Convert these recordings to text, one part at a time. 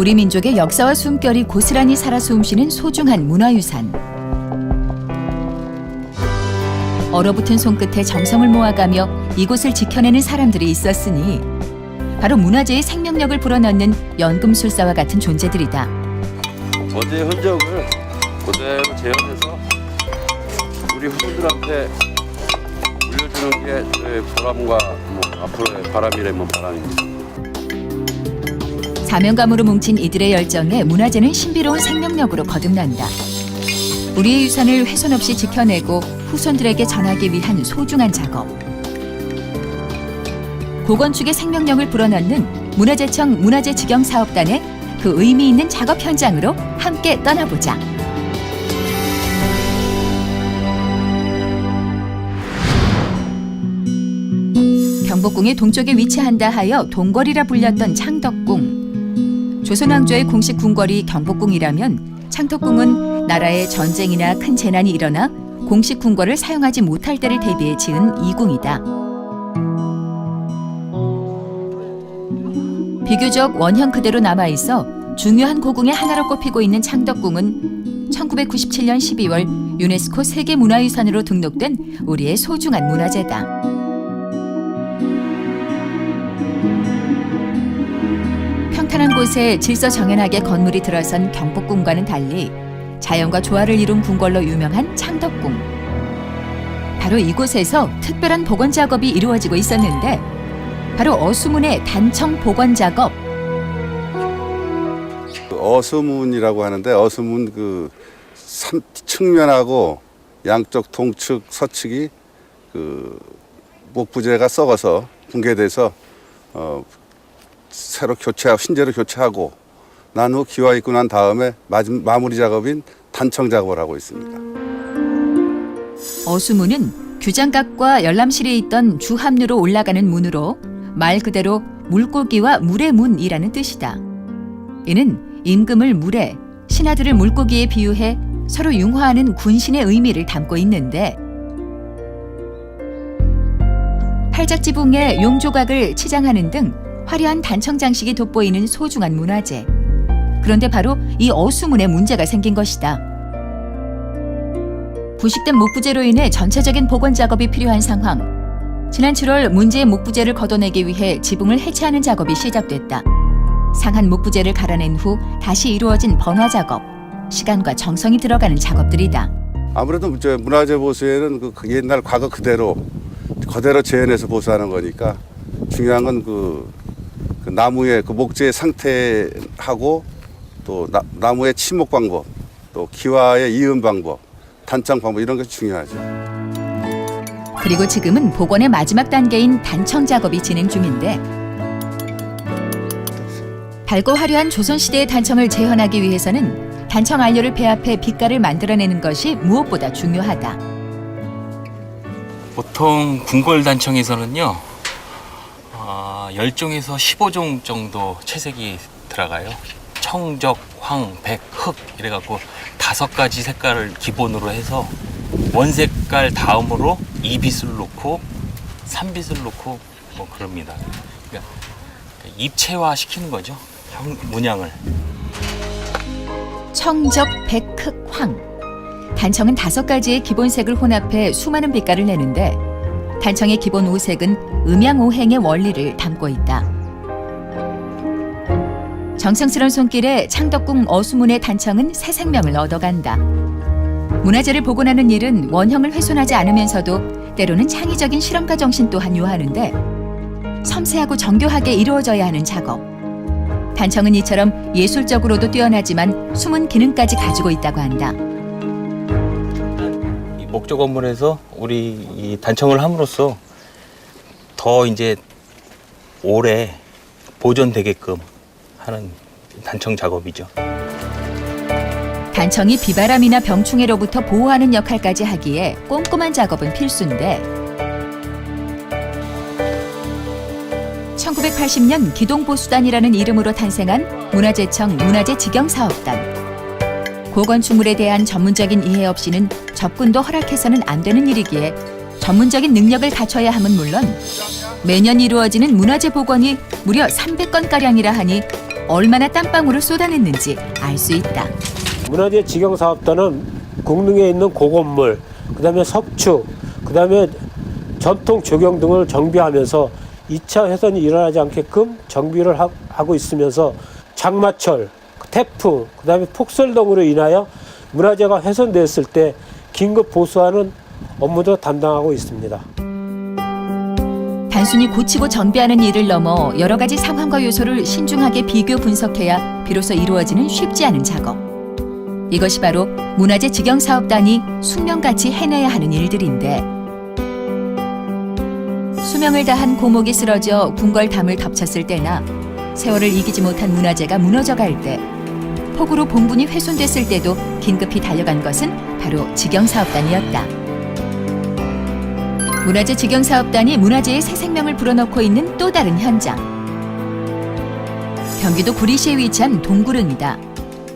우리 민족의 역사와 숨결이 고스란히 살아 숨쉬는 소중한 문화유산. 얼어붙은 손끝에 정성을 모아가며 이곳을 지켜내는 사람들이 있었으니 바로 문화재의 생명력을 불어넣는 연금술사와 같은 존재들이다. 어제의 흔적을 그대로 재현해서 우리 후손들한테 물려주는 게 저의 보람과 앞으로의 바람이라면 바람입니다. 사명감으로 뭉친 이들의 열정에 문화재는 신비로운 생명력으로 거듭난다. 우리의 유산을 훼손 없이 지켜내고 후손들에게 전하기 위한 소중한 작업. 고건축의 생명력을 불어넣는 문화재청 문화재직영사업단의 그 의미 있는 작업 현장으로 함께 떠나보자. 경복궁의 동쪽에 위치한다 하여 동궐이라 불렸던 창덕궁. 조선왕조의 공식 궁궐이 경복궁이라면 창덕궁은 나라의 전쟁이나 큰 재난이 일어나 공식 궁궐을 사용하지 못할 때를 대비해 지은 이궁이다. 비교적 원형 그대로 남아있어 중요한 고궁의 하나로 꼽히고 있는 창덕궁은 1997년 12월 유네스코 세계문화유산으로 등록된 우리의 소중한 문화재다. 평탄한 곳에 질서정연하게 건물이 들어선 경복궁과는 달리 자연과 조화를 이룬 궁궐로 유명한 창덕궁. 바로 이곳에서 특별한 복원 작업이 이루어지고 있었는데 바로 어수문의 단청 복원 작업. 어수문이라고 하는데 어수문 그 측면하고 양쪽 동측 서측이 그 목부재가 썩어서 붕괴돼서 새로 교체하고 신재로 교체하고 난 후 기와 입고 난 다음에 마무리 작업인 단청 작업을 하고 있습니다. 어수문은 규장각과 열람실에 있던 주합류로 올라가는 문으로 말 그대로 물고기와 물의 문이라는 뜻이다. 이는 임금을 물에, 신하들을 물고기에 비유해 서로 융화하는 군신의 의미를 담고 있는데 팔작지붕에 용조각을 치장하는 등 화려한 단청 장식이 돋보이는 소중한 문화재. 그런데 바로 이 어수문에 문제가 생긴 것이다. 부식된 목부재로 인해 전체적인 복원 작업이 필요한 상황. 지난 7월 문제의 목부재를 걷어내기 위해 지붕을 해체하는 작업이 시작됐다. 상한 목부재를 갈아낸 후 다시 이루어진 번화 작업. 시간과 정성이 들어가는 작업들이다. 아무래도 문화재 보수에는 그 옛날 과거 그대로 재현해서 보수하는 거니까 중요한 건 그 나무의 그 목재의 상태하고 또 나무의 침목 방법, 또 기와의 이음 방법, 단청 방법 이런 것이 중요하죠. 그리고 지금은 복원의 마지막 단계인 단청 작업이 진행 중인데 밝고 화려한 조선시대의 단청을 재현하기 위해서는 단청 안료를 배합해 빛깔을 만들어내는 것이 무엇보다 중요하다. 보통 궁궐 단청에서는요 10종에서 15종 정도 채색이 들어가요. 청적, 황, 백, 흑 이래갖고 5가지 색깔을 기본으로 해서 원색깔 다음으로 2빛을 놓고 3빛을 놓고 뭐 그럽니다. 그러니까 입체화 시키는 거죠. 문양을. 청적, 백, 흑, 황. 단청은 5가지의 기본색을 혼합해 수많은 빛깔을 내는데 단청의 기본 오색은 음양오행의 원리를 담고 있다. 정성스러운 손길에 창덕궁 어수문의 단청은 새 생명을 얻어간다. 문화재를 복원하는 일은 원형을 훼손하지 않으면서도 때로는 창의적인 실험가 정신 또한 요하는데 섬세하고 정교하게 이루어져야 하는 작업. 단청은 이처럼 예술적으로도 뛰어나지만 숨은 기능까지 가지고 있다고 한다. 목조 건물에서 우리 이 단청을 함으로써 더 이제 오래 보존되게끔 하는 단청 작업이죠. 단청이 비바람이나 병충해로부터 보호하는 역할까지 하기에 꼼꼼한 작업은 필수인데 1980년 기동보수단이라는 이름으로 탄생한 문화재청 문화재직영사업단. 고건축물에 대한 전문적인 이해 없이는 접근도 허락해서는 안 되는 일이기에 전문적인 능력을 갖춰야 함은 물론 매년 이루어지는 문화재 복원이 무려 300건가량이라 하니 얼마나 땀방울을 쏟아냈는지 알 수 있다. 문화재 직영사업단은 공릉에 있는 고건물, 그다음에 석축, 그다음에 전통 조경 등을 정비하면서 2차 훼손이 일어나지 않게끔 정비를 하고 있으면서 장마철, 태풍, 그다음에 폭설 등으로 인하여 문화재가 훼손됐을 때 긴급 보수하는 업무도 담당하고 있습니다. 단순히 고치고 정비하는 일을 넘어 여러 가지 상황과 요소를 신중하게 비교 분석해야 비로소 이루어지는 쉽지 않은 작업. 이것이 바로 문화재 직영사업단이 숙명같이 해내야 하는 일들인데, 수명을 다한 고목이 쓰러져 궁궐담을 덮쳤을 때나 세월을 이기지 못한 문화재가 무너져갈 때, 폭우로 봉분이 훼손됐을 때도 긴급히 달려간 것은 바로 직영사업단이었다. 문화재 직영사업단이 문화재의 새 생명을 불어넣고 있는 또 다른 현장. 경기도 구리시에 위치한 동구릉이다.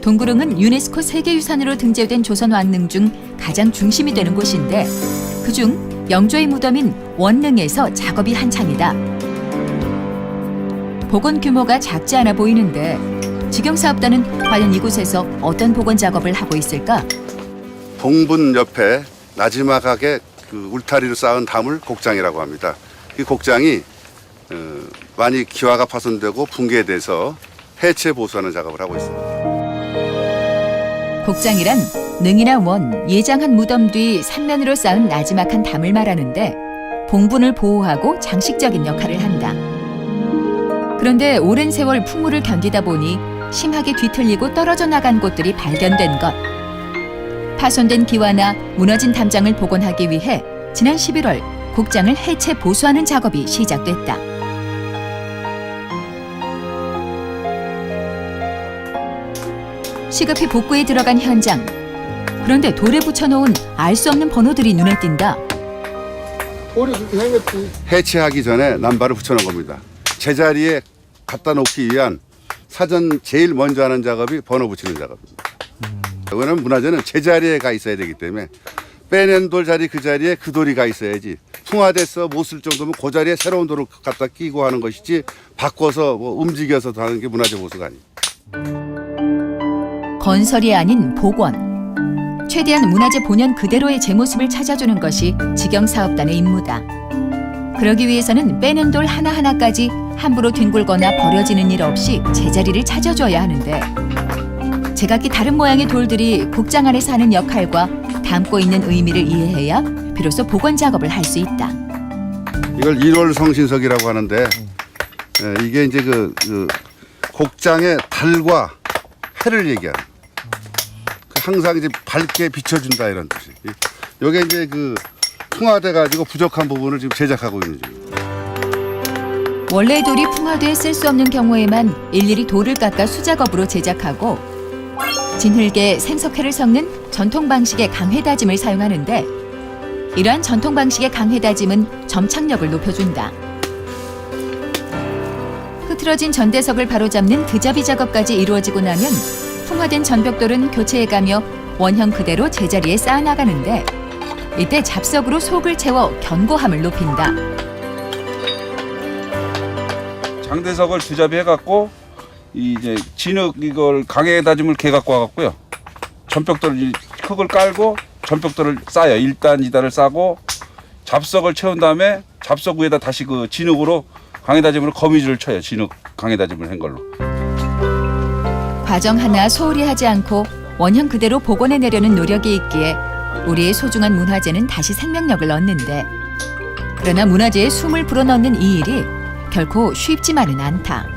동구릉은 유네스코 세계유산으로 등재된 조선 왕릉 중 가장 중심이 되는 곳인데, 그중 영조의 무덤인 원릉에서 작업이 한창이다. 복원 규모가 작지 않아 보이는데 직영사업단은 과연 이곳에서 어떤 복원 작업을 하고 있을까? 봉분 옆에 나지막하게 그 울타리로 쌓은 담을 곡장이라고 합니다. 이 곡장이 많이 기와가 파손되고 붕괴돼서 해체 보수하는 작업을 하고 있습니다. 곡장이란 능이나 원, 예장한 무덤 뒤 삼면으로 쌓은 나지막한 담을 말하는데, 봉분을 보호하고 장식적인 역할을 한다. 그런데 오랜 세월 풍물을 견디다 보니 심하게 뒤틀리고 떨어져 나간 곳들이 발견된 것. 파손된 기와나 무너진 담장을 복원하기 위해 지난 11월 곡장을 해체 보수하는 작업이 시작됐다. 시급히 복구에 들어간 현장. 그런데 돌에 붙여놓은 알 수 없는 번호들이 눈에 띈다. 해체하기 전에 남발을 붙여놓은 겁니다. 제자리에 갖다 놓기 위한 사전 제일 먼저 하는 작업이 번호 붙이는 작업입니다. 왜냐하면 문화재는 제자리에 가 있어야 되기 때문에 빼낸 돌 자리 그 자리에 그 돌이 가 있어야지, 풍화돼서 못 쓸 정도면 그 자리에 새로운 돌을 갖다 끼고 하는 것이지 바꿔서 뭐 움직여서 하는 게 문화재 보수가 아니에요. 건설이 아닌 복원. 최대한 문화재 본연 그대로의 제 모습을 찾아주는 것이 직영사업단의 임무다. 그러기 위해서는 빼는 돌 하나하나까지 함부로 뒹굴거나 버려지는 일 없이 제자리를 찾아줘야 하는데, 제각기 다른 모양의 돌들이 곡장 안에 사는 역할과 담고 있는 의미를 이해해야 비로소 복원 작업을 할 수 있다. 이걸 1월 성신석이라고 하는데, 이게 이제 그 곡장의 달과 해를 얘기하는, 항상 이제 밝게 비춰준다 이런 뜻이. 이게 이제 그 풍화돼 가지고 부족한 부분을 지금 제작하고 있는 중입니다. 원래 돌이 풍화돼 쓸 수 없는 경우에만 일일이 돌을 깎아 수작업으로 제작하고, 진흙에 생석회를 섞는 전통 방식의 강회다짐을 사용하는데, 이러한 전통 방식의 강회다짐은 점착력을 높여준다. 흐트러진 전대석을 바로잡는 드잡이 작업까지 이루어지고 나면 풍화된 전벽돌은 교체해가며 원형 그대로 제자리에 쌓아나가는데, 이때 잡석으로 속을 채워 견고함을 높인다. 장대석을 두잡이해갖고 이제 진흙 이걸 강에 다짐을 개 갖고 와갖고요. 전벽돌을 흙을 깔고 전벽돌을 쌓아요. 1단, 2단을 싸고 잡석을 채운 다음에 잡석 위에다 다시 그 진흙으로 강에 다짐으로 거미줄을 쳐요. 진흙 강에 다짐을 한 걸로. 과정 하나 소홀히 하지 않고 원형 그대로 복원해내려는 노력이 있기에 우리의 소중한 문화재는 다시 생명력을 얻는데, 그러나 문화재에 숨을 불어넣는 이 일이 결코 쉽지만은 않다.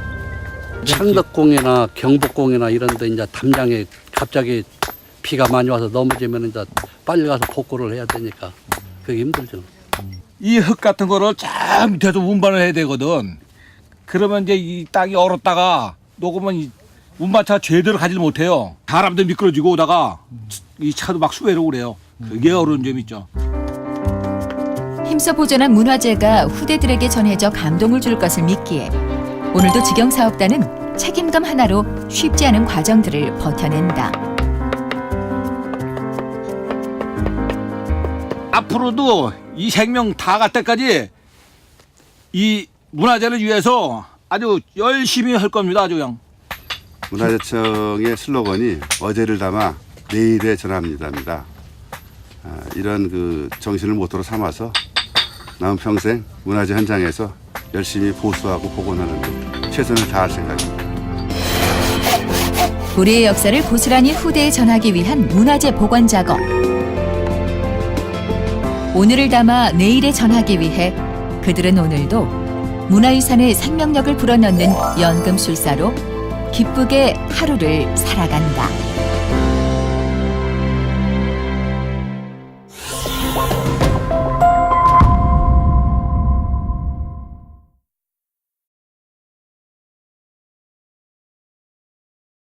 창덕궁이나 경복궁이나 이런 데 이제 담장에 갑자기 비가 많이 와서 넘어지면 이제 빨리 가서 복구를 해야 되니까 그게 힘들죠. 이 흙 같은 거를 쫙 밑에서 운반을 해야 되거든. 그러면 이제 이 땅이 얼었다가 녹으면 이 운반차가 제대로 가지를 못해요. 사람도 미끄러지고 오다가 이 차도 막 수해로 오래요. 그게 어려운 점이 있죠. 힘써 보존한 문화재가 후대들에게 전해져 감동을 줄 것을 믿기에 오늘도 직영사업단은 책임감 하나로 쉽지 않은 과정들을 버텨낸다. 앞으로도 이 생명 다 갈 때까지 이 문화재를 위해서 아주 열심히 할 겁니다. 아주 그냥. 문화재청의 슬로건이 어제를 담아 내일에 전합니다입니다. 이런 그 정신을 모토로 삼아서 남은 평생 문화재 현장에서 열심히 보수하고 복원하는 데 최선을 다할 생각입니다. 우리의 역사를 고스란히 후대에 전하기 위한 문화재 복원 작업. 오늘을 담아 내일에 전하기 위해 그들은 오늘도 문화유산의 생명력을 불어넣는 연금술사로 기쁘게 하루를 살아간다.